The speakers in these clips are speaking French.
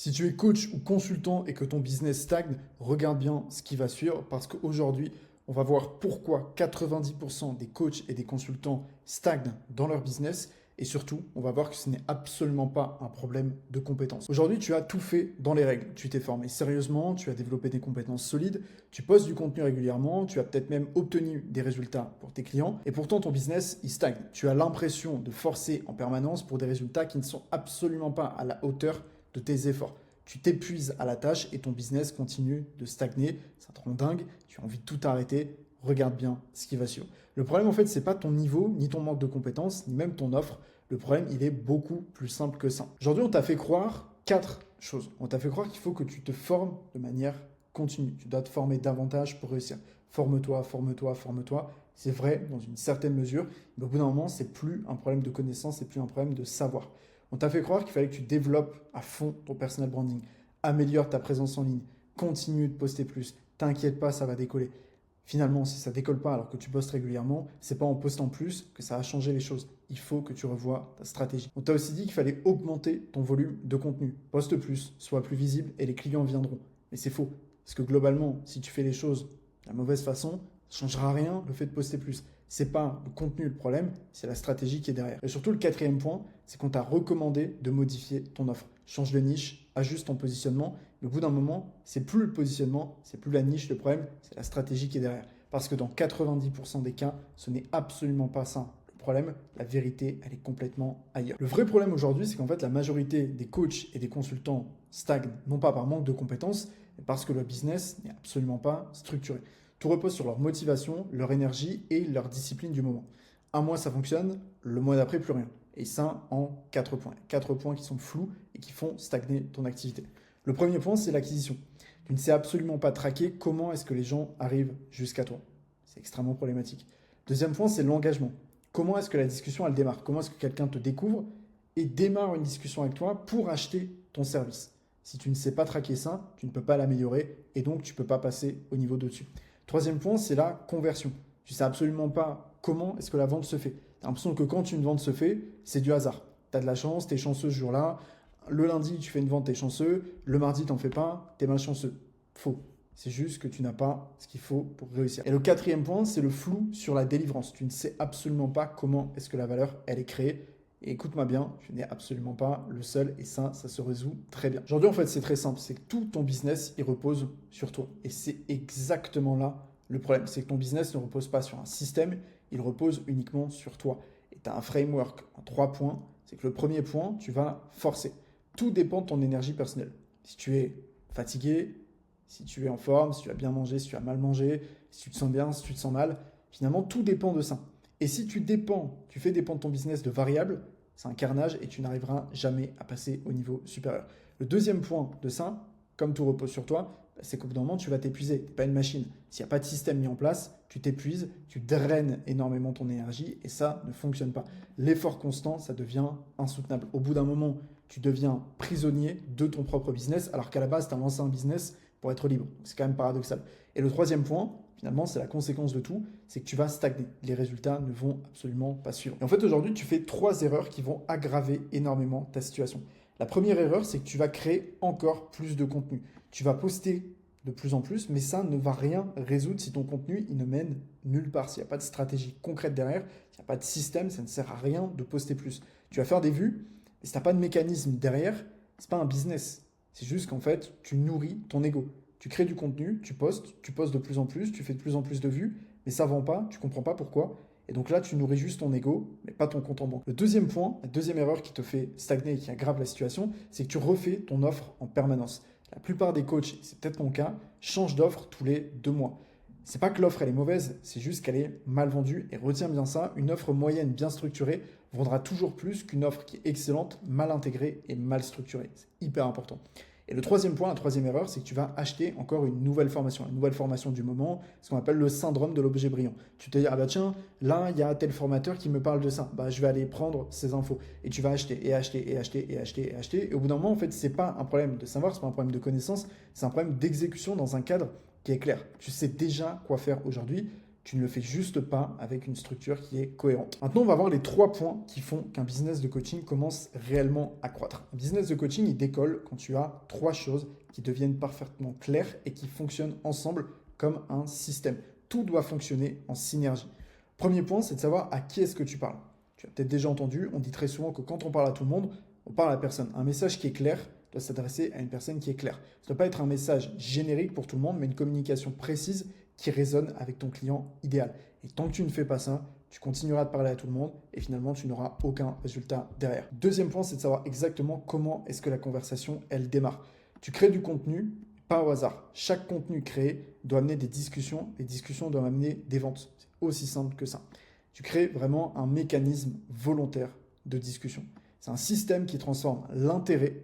Si tu es coach ou consultant et que ton business stagne, regarde bien ce qui va suivre parce qu'aujourd'hui, on va voir pourquoi 90% des coachs et des consultants stagnent dans leur business et surtout, on va voir que ce n'est absolument pas un problème de compétences. Aujourd'hui, tu as tout fait dans les règles. Tu t'es formé sérieusement, tu as développé des compétences solides, tu postes du contenu régulièrement, tu as peut-être même obtenu des résultats pour tes clients et pourtant ton business, il stagne. Tu as l'impression de forcer en permanence pour des résultats qui ne sont absolument pas à la hauteur de tes efforts. Tu t'épuises à la tâche et ton business continue de stagner. Ça te rend dingue, tu as envie de tout arrêter. Regarde bien ce qui va suivre. Le problème, en fait, ce n'est pas ton niveau, ni ton manque de compétences, ni même ton offre. Le problème, il est beaucoup plus simple que ça. Aujourd'hui, on t'a fait croire 4 choses. On t'a fait croire qu'il faut que tu te formes de manière continue. Tu dois te former davantage pour réussir. Forme-toi, forme-toi, forme-toi. C'est vrai dans une certaine mesure, mais au bout d'un moment, c'est plus un problème de connaissance, c'est plus un problème de savoir. On t'a fait croire qu'il fallait que tu développes à fond ton personal branding, améliore ta présence en ligne, continue de poster plus, t'inquiète pas, ça va décoller. Finalement, si ça décolle pas alors que tu postes régulièrement, c'est pas en postant plus que ça va changer les choses. Il faut que tu revoies ta stratégie. On t'a aussi dit qu'il fallait augmenter ton volume de contenu. Poste plus, sois plus visible et les clients viendront. Mais c'est faux. Parce que globalement, si tu fais les choses de la mauvaise façon, ça ne changera rien le fait de poster plus. C'est pas le contenu le problème, c'est la stratégie qui est derrière. Et surtout, le quatrième point, c'est qu'on t'a recommandé de modifier ton offre. Change de niche, ajuste ton positionnement. Mais au bout d'un moment, c'est plus le positionnement, c'est plus la niche le problème, c'est la stratégie qui est derrière. Parce que dans 90% des cas, ce n'est absolument pas ça. Le problème, la vérité, elle est complètement ailleurs. Le vrai problème aujourd'hui, c'est qu'en fait, la majorité des coachs et des consultants stagnent, non pas par manque de compétences, mais parce que leur business n'est absolument pas structuré. Tout repose sur leur motivation, leur énergie et leur discipline du moment. Un mois, ça fonctionne, le mois d'après, plus rien. Et ça en 4 points. 4 points qui sont flous et qui font stagner ton activité. Le premier point, c'est l'acquisition. Tu ne sais absolument pas traquer comment est-ce que les gens arrivent jusqu'à toi. C'est extrêmement problématique. Deuxième point, c'est l'engagement. Comment est-ce que la discussion, elle démarre? Comment est-ce que quelqu'un te découvre et démarre une discussion avec toi pour acheter ton service? Si tu ne sais pas traquer ça, tu ne peux pas l'améliorer et donc tu ne peux pas passer au niveau d'au-dessus. Troisième point, c'est la conversion. Tu ne sais absolument pas comment est-ce que la vente se fait. Tu as l'impression que quand une vente se fait, c'est du hasard. Tu as de la chance, tu es chanceux ce jour-là. Le lundi, tu fais une vente, tu es chanceux. Le mardi, tu n'en fais pas, tu es malchanceux. Faux. C'est juste que tu n'as pas ce qu'il faut pour réussir. Et le quatrième point, c'est le flou sur la délivrance. Tu ne sais absolument pas comment est-ce que la valeur, elle est créée. Et écoute-moi bien, tu n'es absolument pas le seul et ça se résout très bien. Aujourd'hui, en fait, c'est très simple. C'est que tout ton business, il repose sur toi. Et c'est exactement là le problème. C'est que ton business ne repose pas sur un système, il repose uniquement sur toi. Et tu as un framework en 3 points. C'est que le premier point, tu vas forcer. Tout dépend de ton énergie personnelle. Si tu es fatigué, si tu es en forme, si tu as bien mangé, si tu as mal mangé, si tu te sens bien, si tu te sens mal, finalement, tout dépend de ça. Et si tu fais dépendre ton business de variables, c'est un carnage et tu n'arriveras jamais à passer au niveau supérieur. Le deuxième point de ça, comme tout repose sur toi, c'est qu'au bout d'un moment, tu vas t'épuiser. Tu n'es pas une machine. S'il n'y a pas de système mis en place, tu t'épuises, tu draines énormément ton énergie et ça ne fonctionne pas. L'effort constant, ça devient insoutenable. Au bout d'un moment, tu deviens prisonnier de ton propre business alors qu'à la base, tu as lancé un business pour être libre. C'est quand même paradoxal. Et le troisième point, finalement, c'est la conséquence de tout, c'est que tu vas stagner. Les résultats ne vont absolument pas suivre. Et en fait, aujourd'hui, tu fais 3 erreurs qui vont aggraver énormément ta situation. La première erreur, c'est que tu vas créer encore plus de contenu. Tu vas poster de plus en plus, mais ça ne va rien résoudre si ton contenu, il ne mène nulle part. S'il n'y a pas de stratégie concrète derrière, s'il n'y a pas de système, ça ne sert à rien de poster plus. Tu vas faire des vues, mais si tu n'as pas de mécanisme derrière, ce n'est pas un business. C'est juste qu'en fait, tu nourris ton ego. Tu crées du contenu, tu postes de plus en plus, tu fais de plus en plus de vues, mais ça ne vend pas, tu ne comprends pas pourquoi. Et donc là, tu nourris juste ton ego, mais pas ton compte en banque. Le deuxième point, la deuxième erreur qui te fait stagner et qui aggrave la situation, c'est que tu refais ton offre en permanence. La plupart des coachs, c'est peut-être mon cas, changent d'offre tous les 2 mois. C'est pas que l'offre elle est mauvaise, c'est juste qu'elle est mal vendue. Et retiens bien ça, une offre moyenne bien structurée vendra toujours plus qu'une offre qui est excellente, mal intégrée et mal structurée. C'est hyper important. Et le troisième point, la troisième erreur, c'est que tu vas acheter encore une nouvelle formation du moment, ce qu'on appelle le syndrome de l'objet brillant. Tu te dis, ah bah tiens, là, il y a tel formateur qui me parle de ça, bah, je vais aller prendre ces infos. Et tu vas acheter, et acheter, et acheter, et acheter, et acheter. Et au bout d'un moment, en fait, ce n'est pas un problème de savoir, ce n'est pas un problème de connaissance, c'est un problème d'exécution dans un cadre qui est clair. Tu sais déjà quoi faire aujourd'hui, Tu ne le fais juste pas avec une structure qui est cohérente. Maintenant, on va voir les 3 points qui font qu'un business de coaching commence réellement à croître. Un business de coaching, il décolle quand tu as 3 choses qui deviennent parfaitement claires et qui fonctionnent ensemble comme un système. Tout doit fonctionner en synergie. Premier point, c'est de savoir à qui est-ce que tu parles. Tu as peut-être déjà entendu, on dit très souvent que quand on parle à tout le monde, on parle à personne. Un message qui est clair doit s'adresser à une personne qui est claire. Ça ne doit pas être un message générique pour tout le monde, mais une communication précise qui résonne avec ton client idéal. Et tant que tu ne fais pas ça, tu continueras de parler à tout le monde et finalement, tu n'auras aucun résultat derrière. Deuxième point, c'est de savoir exactement comment est-ce que la conversation, elle démarre. Tu crées du contenu, pas au hasard. Chaque contenu créé doit amener des discussions. Les discussions doivent amener des ventes. C'est aussi simple que ça. Tu crées vraiment un mécanisme volontaire de discussion. C'est un système qui transforme l'intérêt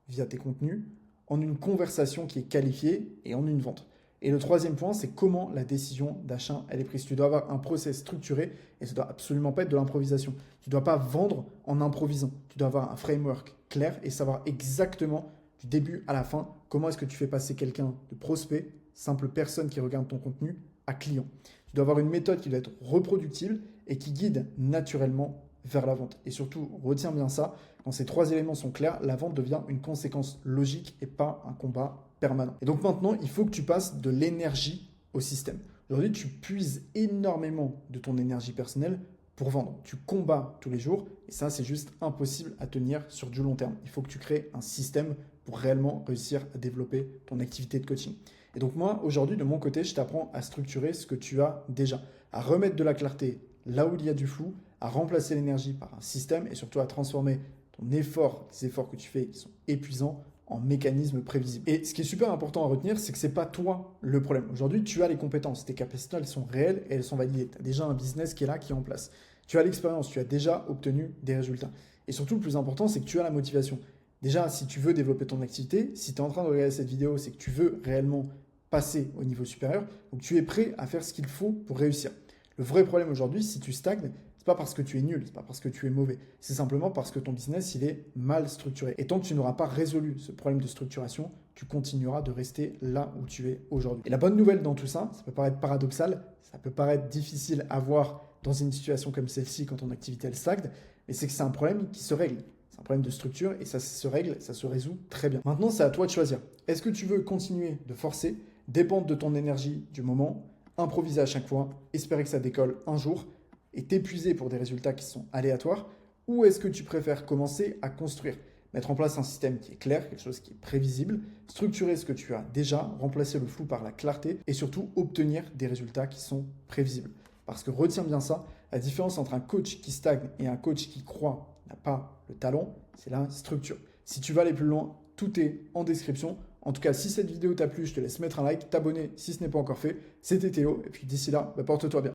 via tes contenus en une conversation qui est qualifiée et en une vente. Et le troisième point, c'est comment la décision d'achat elle est prise. Tu dois avoir un process structuré et ça ne doit absolument pas être de l'improvisation. Tu ne dois pas vendre en improvisant. Tu dois avoir un framework clair et savoir exactement du début à la fin comment est-ce que tu fais passer quelqu'un de prospect, simple personne qui regarde ton contenu, à client. Tu dois avoir une méthode qui doit être reproductible et qui guide naturellement vers la vente. Et surtout, retiens bien ça, quand ces 3 éléments sont clairs, la vente devient une conséquence logique et pas un combat permanent. Et donc maintenant, il faut que tu passes de l'énergie au système. Aujourd'hui, tu puises énormément de ton énergie personnelle pour vendre. Tu combats tous les jours et ça, c'est juste impossible à tenir sur du long terme. Il faut que tu crées un système pour réellement réussir à développer ton activité de coaching. Et donc moi, aujourd'hui, de mon côté, je t'apprends à structurer ce que tu as déjà, à remettre de la clarté là où il y a du flou, à remplacer l'énergie par un système et surtout à transformer ton effort, les efforts que tu fais qui sont épuisants, en mécanisme prévisible. Et ce qui est super important à retenir, c'est que ce n'est pas toi le problème. Aujourd'hui, tu as les compétences, tes capacités, elles sont réelles et elles sont validées. Tu as déjà un business qui est là, qui est en place. Tu as l'expérience, tu as déjà obtenu des résultats. Et surtout, le plus important, c'est que tu as la motivation. Déjà, si tu veux développer ton activité, si tu es en train de regarder cette vidéo, c'est que tu veux réellement passer au niveau supérieur, donc tu es prêt à faire ce qu'il faut pour réussir. Le vrai problème aujourd'hui, si tu stagnes, c'est pas parce que tu es nul, c'est pas parce que tu es mauvais. C'est simplement parce que ton business, il est mal structuré. Et tant que tu n'auras pas résolu ce problème de structuration, tu continueras de rester là où tu es aujourd'hui. Et la bonne nouvelle dans tout ça, ça peut paraître paradoxal, ça peut paraître difficile à voir dans une situation comme celle-ci quand ton activité elle stagne, mais c'est que c'est un problème qui se règle. C'est un problème de structure et ça se règle, ça se résout très bien. Maintenant, c'est à toi de choisir. Est-ce que tu veux continuer de forcer, dépendre de ton énergie du moment, improviser à chaque fois, espérer que ça décolle un jour et t'épuiser pour des résultats qui sont aléatoires, ou est-ce que tu préfères commencer à construire, mettre en place un système qui est clair, quelque chose qui est prévisible, structurer ce que tu as déjà, remplacer le flou par la clarté et surtout obtenir des résultats qui sont prévisibles. Parce que retiens bien ça, la différence entre un coach qui stagne et un coach qui croit n'a pas le talent, c'est la structure. Si tu veux aller plus loin, tout est en description. En tout cas, si cette vidéo t'a plu, je te laisse mettre un like, t'abonner si ce n'est pas encore fait. C'était Théo, et puis d'ici là, porte-toi bien.